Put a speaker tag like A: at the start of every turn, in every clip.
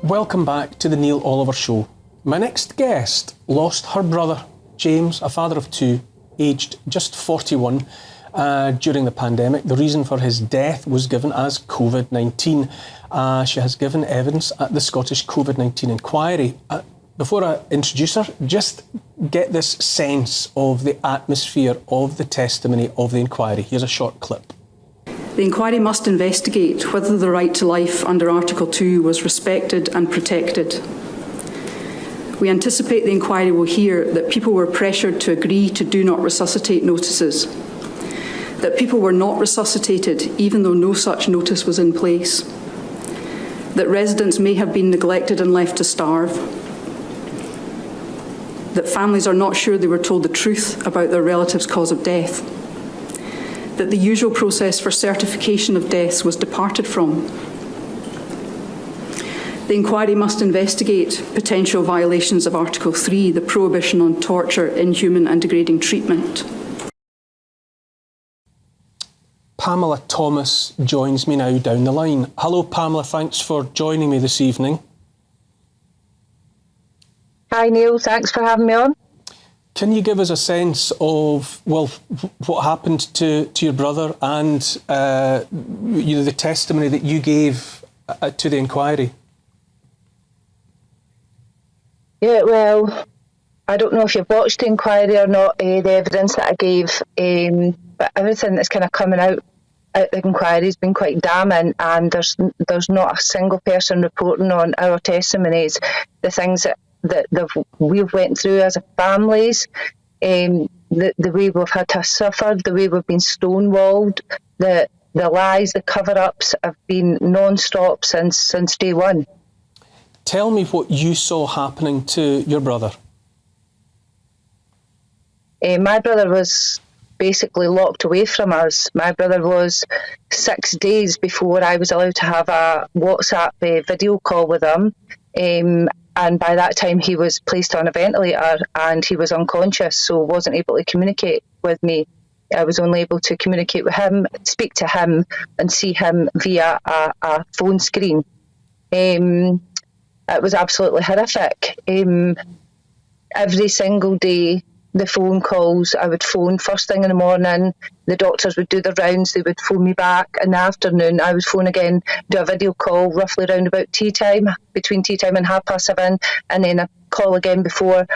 A: Welcome back to the Neil Oliver Show. My next guest lost her brother, James, a father of two, aged just 41, during the pandemic. The reason for his death was given as COVID-19. She has given evidence at the Scottish COVID-19 inquiry. Before I introduce her, just get this sense of the atmosphere of the testimony of the inquiry. Here's a short clip.
B: The inquiry must investigate whether the right to life under Article 2 was respected and protected. We anticipate the inquiry will hear that people were pressured to agree to do not resuscitate notices, that people were not resuscitated even though no such notice was in place, that residents may have been neglected and left to starve, that families are not sure they were told the truth about their relative's cause of death, that the usual process for certification of deaths was departed from. The inquiry must investigate potential violations of Article 3, the prohibition on torture, inhuman and degrading treatment.
A: Pamela Thomas joins me now down the line. Hello, Pamela, thanks for joining me this evening.
C: Hi, Neil, thanks for having me on.
A: Can you give us a sense of, well, what happened to your brother and the testimony that you gave to the inquiry?
C: Yeah, well, I don't know if you've watched the inquiry or not, the evidence that I gave, but everything that's kind of coming out at the inquiry has been quite damning, and there's not a single person reporting on our testimonies, the things that we've went through as a families, the way we've had to suffer, the way we've been stonewalled, the lies, the cover-ups have been non-stop since day one.
A: Tell me what you saw happening to your brother.
C: My brother was basically locked away from us. My brother was 6 days before I was allowed to have a WhatsApp video call with him. And by that time, he was placed on a ventilator and he was unconscious, so wasn't able to communicate with me. I was only able to communicate with him, speak to him, and see him via a phone screen. It was absolutely horrific. Every single day, the phone calls, I would phone first thing in the morning, the doctors would do their rounds, they would phone me back. In the afternoon, I would phone again, do a video call roughly around about tea time, between tea time and 7:30, and then a call again before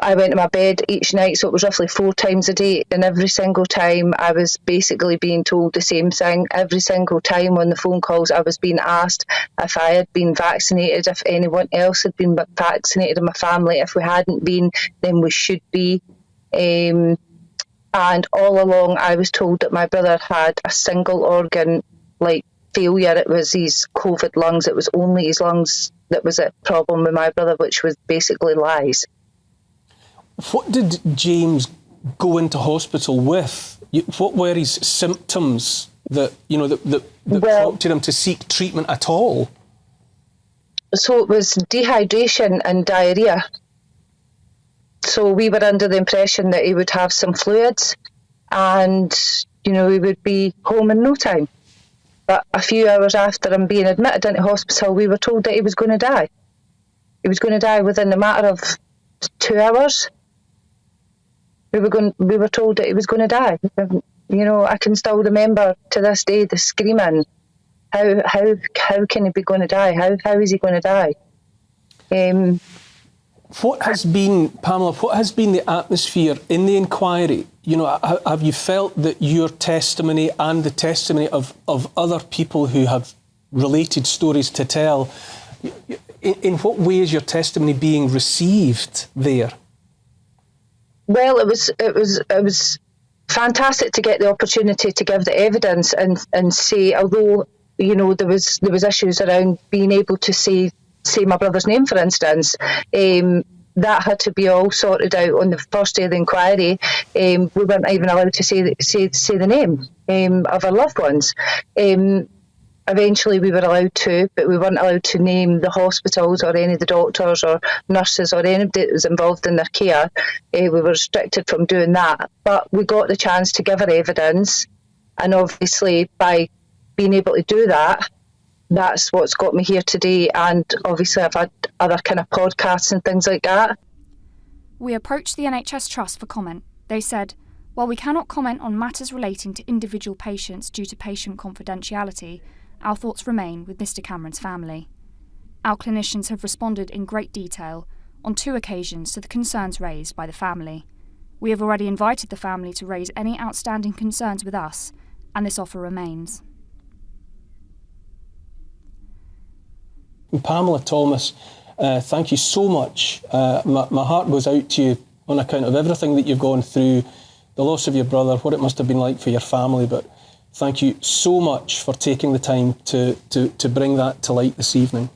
C: I went to my bed each night. So it was roughly 4 times a day, and every single time I was basically being told the same thing. Every single time on the phone calls, I was being asked if I had been vaccinated, if anyone else had been vaccinated in my family. If we hadn't been, then we should be. And all along I was told that my brother had a single organ failure. It was his COVID lungs. It was only his lungs that was a problem with my brother, which was basically lies.
A: What did James go into hospital with? What were his symptoms that prompted him to seek treatment at all?
C: So it was dehydration and diarrhoea. So we were under the impression that he would have some fluids and, he would be home in no time. But a few hours after him being admitted into hospital, we were told that he was going to die. He was going to die within a matter of 2 hours. We were told that he was going to die. I can still remember to this day the screaming. How can he be going to die? How is he going to die?
A: What has been, Pamela, the atmosphere in the inquiry? Have you felt that your testimony and the testimony of other people who have related stories to tell, in what way is your testimony being received there?
C: Well, it was fantastic to get the opportunity to give the evidence and say, although there was issues around being able to say my brother's name, for instance, that had to be all sorted out on the first day of the inquiry. We weren't even allowed to say the name of our loved ones. Eventually we were allowed to, but we weren't allowed to name the hospitals or any of the doctors or nurses or anybody that was involved in their care. We were restricted from doing that. But we got the chance to give our evidence, and obviously by being able to do that, that's what's got me here today. And obviously I've had other kind of podcasts and things like that.
D: We approached the NHS Trust for comment. They said, while we cannot comment on matters relating to individual patients due to patient confidentiality, our thoughts remain with Mr Cameron's family. Our clinicians have responded in great detail on 2 occasions to the concerns raised by the family. We have already invited the family to raise any outstanding concerns with us, and this offer remains.
A: Pamela Thomas, thank you so much. My heart goes out to you on account of everything that you've gone through, the loss of your brother, what it must have been like for your family, but thank you so much for taking the time to bring that to light this evening.